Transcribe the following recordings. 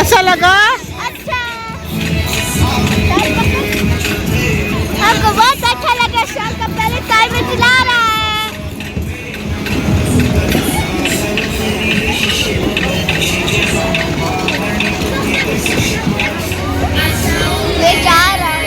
कैसा लगा? अच्छा, हमको बहुत अच्छा लगा। शाम का पहले टाइम में चला रहा है। मैं जा रहा हूँ।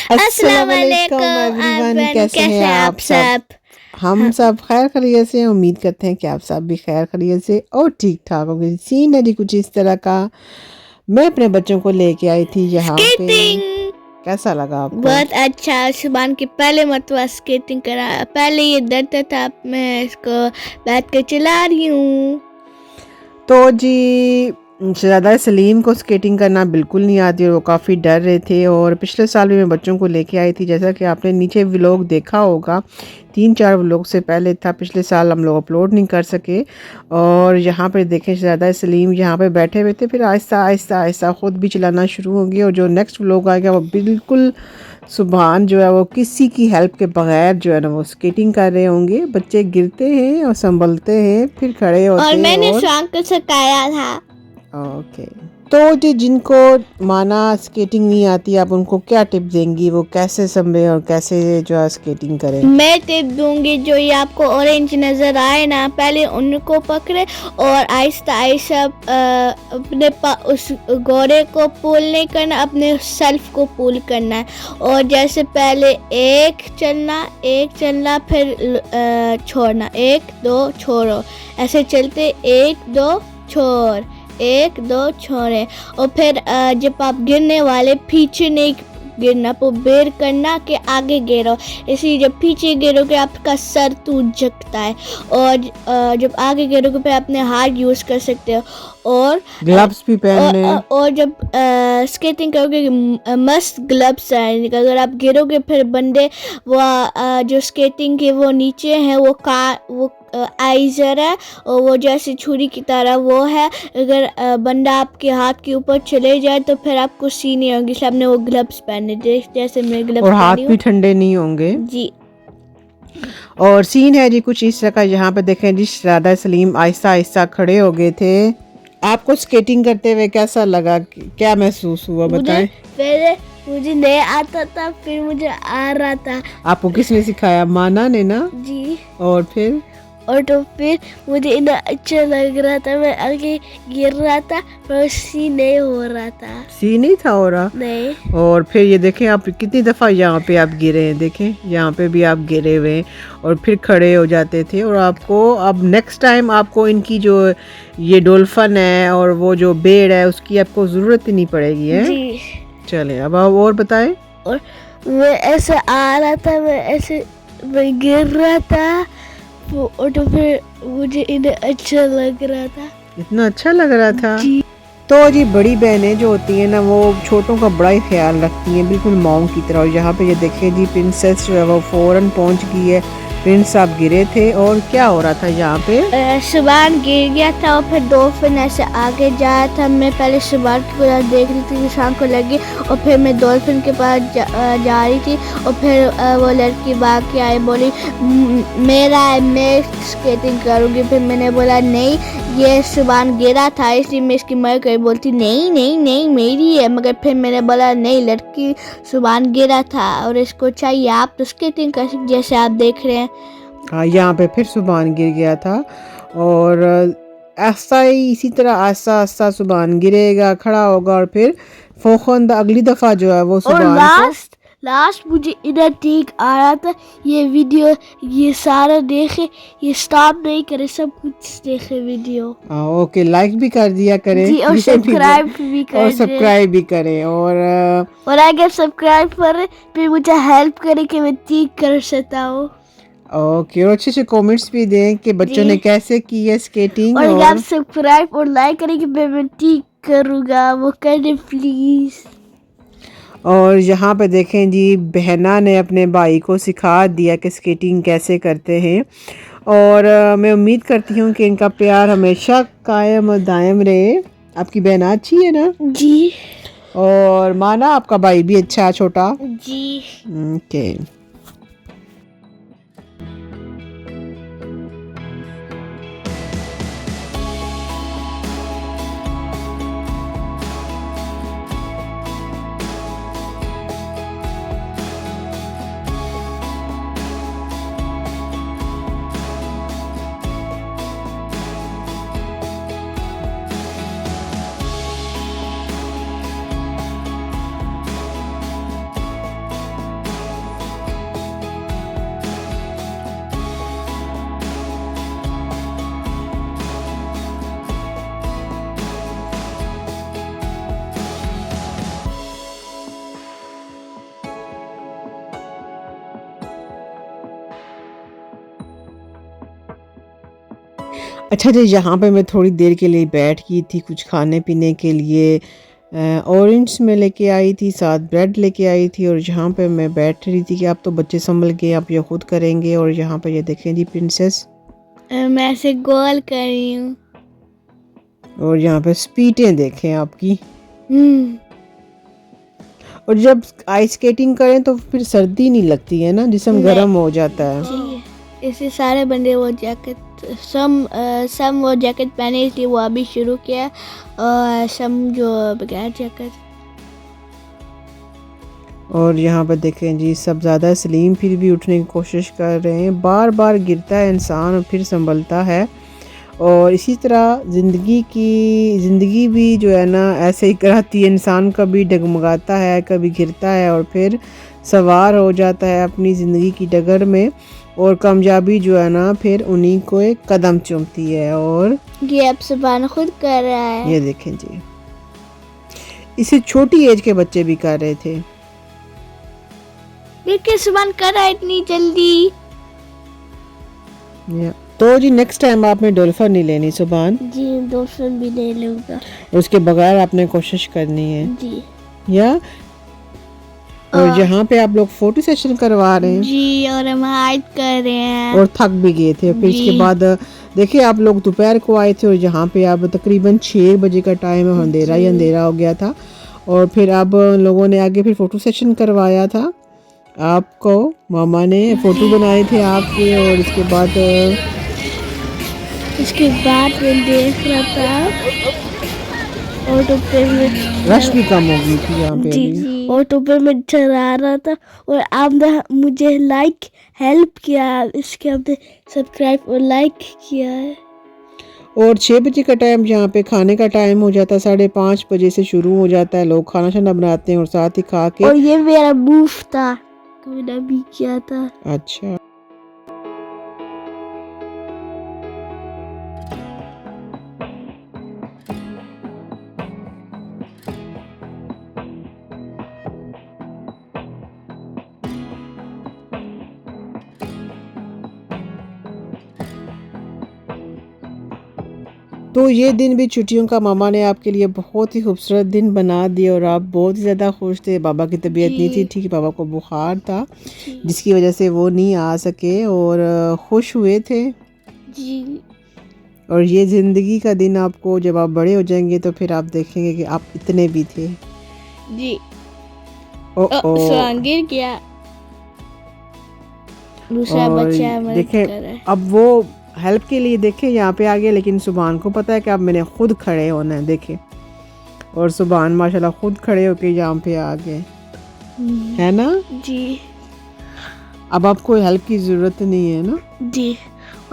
अस्सलाम वालेकुम एवरीवन, कैसे हैं आप सब? हम सब खैर खैरियत से, उम्मीद करते हैं कि आप सब भी खैर खैरियत से और ठीक ठाक होंगे। सीन है जी कुछ इस तरह का। मैं अपने बच्चों को लेके आई थी यहाँ पे। कैसा लगा आपको? बहुत अच्छा। सुबह की पहले मरतबा स्केटिंग करा। पहले ये डरता था, मैं इसको बैठ के चला रही हूँ। तो जी शहजादा सलीम को स्केटिंग करना बिल्कुल नहीं आती और वो काफ़ी डर रहे थे। और पिछले साल भी मैं बच्चों को लेके आई थी, जैसा कि आपने नीचे व्लॉग देखा होगा। 3-4 व्लॉग से पहले था, पिछले साल हम लोग अपलोड नहीं कर सके। और यहाँ पे देखें शहजादा सलीम यहाँ पे बैठे हुए थे, फिर आहिस्ता आहिस्ता आहिस्ता ख़ुद भी चलाना शुरू हो गया। और जो नेक्स्ट व्लॉग आएगा वो बिल्कुल सुबहान जो है वो किसी की हेल्प के बगैर जो है ना वो स्केटिंग कर रहे होंगे। बच्चे गिरते हैं और संभलते हैं, फिर खड़े होते हैं। और मैंने शाम को सिखाया था। ओके, तो जी जिनको माना स्केटिंग नहीं आती, आप उनको क्या टिप देंगी? वो कैसे संभले और कैसे जो है स्केटिंग करें? मैं टिप दूंगी, जो ये आपको ऑरेंज नजर आए ना, पहले उनको पकड़े और आहिस्ता आहिस्ता अपने उस घोड़े को पुल नहीं करना, अपने सेल्फ को पुल करना है। और जैसे पहले एक चलना फिर छोड़ना, 1 2 छोड़ो, ऐसे चलते 1 2 छोड़, 1 2 छोड़े। और फिर जब आप गिरने वाले पीछे नहीं गिरना, वो बेर करना कि आगे गिरो। इसलिए जब पीछे गिरोगे आपका सर टूट सकता है। और जब आगे गिरोगे फिर अपने हाथ यूज़ कर सकते हो और ग्लव्स भी पहनने। और जब स्केटिंग करोगे मस्त ग्लव्स हैं। अगर आप गिरोगे फिर बंदे वो जो स्केटिंग के वो नीचे हैं वो आइजर है और वो जैसे छुरी की तरह वो है। अगर बंदा आपके हाथ के ऊपर चले जाए तो फिर आपको सी नहीं होगी, इसलिए आपने वो ग्लव्स पहने जैसे मैं ग्लव्स और हाथ भी ठंडे नहीं होंगे जी। और सीन है जी कुछ इस तरह का। यहाँ पे देखें जी शहजादा सलीम आहिस्ता आहिस्ता खड़े हो गए थे। आपको स्केटिंग करते हुए कैसा लगा, क्या महसूस हुआ बताएं? पहले मुझे नहीं आता था, फिर मुझे आ रहा था। आपको किसने सिखाया? माना ने ना जी। और तो फिर मुझे इतना अच्छा लग रहा था। मैं आगे गिर रहा था पर सी नहीं हो रहा था। सी नहीं था हो रहा? नहीं। और फिर ये देखें आप कितनी दफ़ा यहाँ पे आप गिरे हैं। देखें यहाँ पे भी आप गिरे हुए हैं और फिर खड़े हो जाते थे। और आपको अब नेक्स्ट टाइम आपको इनकी जो ये डॉल्फिन है और वो जो बेड़ है उसकी आपको ज़रूरत ही नहीं पड़ेगी है जी। चलें अब आप और बताएं। और मैं ऐसे आ रहा था, मैं गिर रहा था और तो फिर मुझे इन्हें अच्छा लग रहा था। इतना अच्छा लग रहा था जी। तो जी बड़ी बहनें जो होती हैं ना वो छोटों का बड़ा ही ख्याल रखती हैं, बिल्कुल माओं की तरह। और यहाँ पे ये देखें जी प्रिंसेस जो है वो फ़ौरन पहुँच गई है। प्रिंस आप गिरे थे और क्या हो रहा था यहाँ पे? सुबान गिर गया था और फिर डॉल्फिन ऐसे आगे जा रहा था। मैं पहले सुबान को देख रही थी कि शाम को लगी और फिर मैं डॉल्फिन के पास जा रही थी। और फिर वो लड़की भाग के आई, बोली मेरा है, मैं स्केटिंग करूँगी। फिर मैंने बोला नहीं, ये सुबान गिरा था इसलिए मैं इसकी मर गई। बोलती नहीं नहीं नहीं मेरी है। मगर फिर मैंने बोला नहीं, लड़की सुबान गिरा था और इसको चाहिए। आप तो स्केटिंग कर सकते जैसे आप देख रहे हैं। हाँ यहाँ पे फिर सुबान गिर गया था और ऐसा ही इसी तरह आस्ता आस्ता सुबान गिरेगा, खड़ा होगा और फिर फौखन अगली दफ़ा जो है वो सुबान लास्ट मुझे इधर ठीक आ रहा था, ये वीडियो ये सारा देखे, ये स्टॉप नहीं करे, सब कुछ देखे वीडियो ओके, लाइक भी कर दिया करें जी, और ये सब्सक्राइब भी कर और दे। सब्सक्राइब भी करें और अगर सब्सक्राइब करे फिर मुझे हेल्प करे कि मैं ठीक कर सकता हूँ। ओके, और अच्छे से कमेंट्स भी दें कि बच्चों जी। ने कैसे की है स्केटिंग। और अगर आप सब्सक्राइब और लाइक करेंगे मैं ठीक करूँगा, वो कर दे प्लीज़। और यहाँ पे देखें जी, बहना ने अपने भाई को सिखा दिया कि स्केटिंग कैसे करते हैं। और मैं उम्मीद करती हूँ कि इनका प्यार हमेशा कायम और दायम रहे। आपकी बहना अच्छी है ना? जी और माना आपका भाई भी अच्छा है छोटा? जी। ओके। अच्छा जी, यहाँ पे मैं थोड़ी देर के लिए बैठ गई थी कुछ खाने पीने के लिए। ऑरेंज में लेके आई थी, साथ ब्रेड लेके आई थी। और यहाँ पे मैं बैठ रही थी कि आप तो बच्चे संभल के आप ये खुद करेंगे। और यहाँ पे ये देखें जी प्रिंसेस, मैं ऐसे गोल कर रही हूँ। और यहाँ पे स्पीडें देखें आपकी। और जब आइस स्केटिंग करें तो फिर सर्दी नहीं लगती है ना, जिस्म गर्म हो जाता है। जी, इससे सारे बंदे वो जैकेट सम वो जैकेट पहने इसलिए वो अभी शुरू किया, और सम जो बगैर जैकेट। और यहाँ पर देखें जी, सब ज़्यादा सलीम फिर भी उठने की कोशिश कर रहे हैं। बार बार गिरता है इंसान और फिर संभलता है। और इसी तरह ज़िंदगी भी जो है ना ऐसे ही कराती है, इंसान कभी डगमगाता है, कभी गिरता है और फिर सवार हो जाता है अपनी ज़िंदगी की डगर में। और कामयाबी जो है ना फिर उन्हीं को एक कदम चूमती है। और ये अब सुभान खुद कर रहा है। ये देखें जी, इसे छोटी एज के बच्चे भी कर रहे थे। लेकिन सुभान कर रहा है इतनी जल्दी। तो जी नेक्स्ट टाइम आपने डॉल्फिन नहीं लेनी सुभान। जी, डॉल्फिन भी ले लूंगा। उसके बगैर आपने कोशिश करनी है जी। या। और यहाँ पे आप लोग फोटो सेशन करवा रहे हैं जी, और हम हाइक कर रहे हैं। और थक भी गए थे। फिर इसके बाद देखिए आप लोग दोपहर को आए थे और यहाँ पे अब तकरीबन 6 बजे का टाइम है, अंधेरा ही अंधेरा हो गया था। और फिर अब लोगों ने आगे फिर फोटो सेशन करवाया था। आपको मामा ने फोटो बनाए थे आपके। और इसके बाद मैं देख रहा था ऑटो पे में रश भी कम हो गई थी यहाँ पे जी अभी। जी, ऑटो पे में चला रहा था और आपने मुझे लाइक हेल्प किया, इसके आपने सब्सक्राइब और लाइक किया है। और 6 बजे का टाइम जहाँ पे खाने का टाइम हो जाता है, 5:30 बजे से शुरू हो जाता है, लोग खाना शाना बनाते हैं और साथ ही खा के। और ये मेरा मूव था, मैंने भी किया था। अच्छा, तो ये दिन भी छुट्टियों का मामा ने आपके लिए बहुत ही खूबसूरत दिन बना दिया और आप बहुत ही ज़्यादा खुश थे। बाबा की तबीयत नहीं थी ठीक, बाबा को बुखार था जिसकी वजह से वो नहीं आ सके और खुश हुए थे जी। और ये ज़िंदगी का दिन आपको जब आप बड़े हो जाएंगे तो फिर आप देखेंगे कि आप इतने भी थे। जी। गिर गया दूसरा बच्चा देखें अब वो हेल्प के लिए देखें यहाँ पे आ गए, लेकिन सुभान को पता है कि अब मैंने खुद खड़े होना है। देखें, और सुभान माशाल्लाह खुद खड़े होके यहाँ पे आ गए, है ना जी। अब आपको हेल्प की ज़रूरत नहीं है ना जी।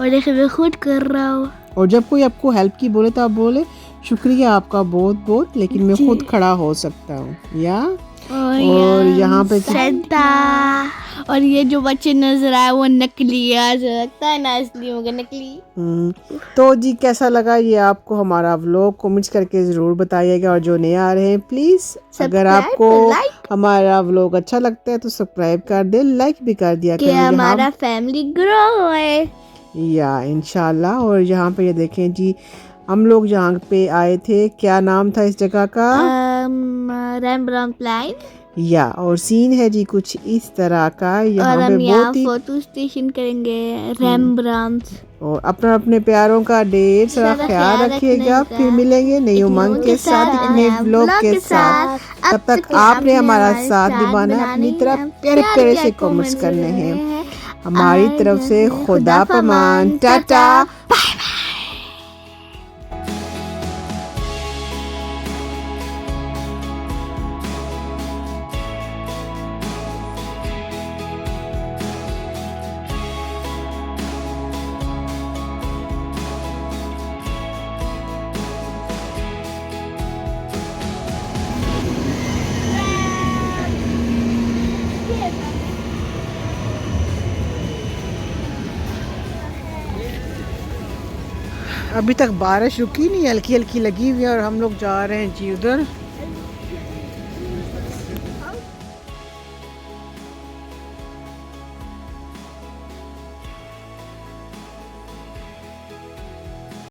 और देखिए मैं खुद कर रहा हूँ। और जब कोई आपको हेल्प की बोले तो आप बोले शुक्रिया आपका बहुत बहुत, लेकिन मैं खुद खड़ा हो सकता हूँ या। और और यहाँ पे सेंटा। और ये जो बच्चे नजर आए वो नकली है, ऐसा लगता है ना असली होगा नकली। तो जी कैसा लगा ये आपको हमारा व्लॉग, कमेंट्स करके ज़रूर बताइएगा। और जो नए आ रहे हैं प्लीज़ अगर आपको हमारा व्लॉग अच्छा लगता है तो सब्सक्राइब कर दे, लाइक भी कर दिया कि करें। हमारा फैमिली ग्रो है या इंशाल्लाह। और यहाँ पे ये देखें जी, हम लोग जहाँ पे आए थे, क्या नाम था इस जगह का? रेम्ब्रांड प्लाइन। या और सीन है जी कुछ इस तरह का। और यहाँ पे हम यहाँ बहुत ही फोटो स्टेशन करेंगे रेम्ब्रांड। और अपना अपने प्यारों का ढेर सारा ख्याल रखिएगा। फिर मिलेंगे नई उमंग के साथ, एक नए व्लॉग के साथ। तब तक आपने हमारा साथ निभाना है, अपनी तरफ प्यारे प्यारे से कमेंट्स करने हैं। हमारी तरफ से खुदा पमान, टाटा। अभी तक बारिश रुकी नहीं, हल्की हल्की लगी हुई है और हम लोग जा रहे हैं जी उधर।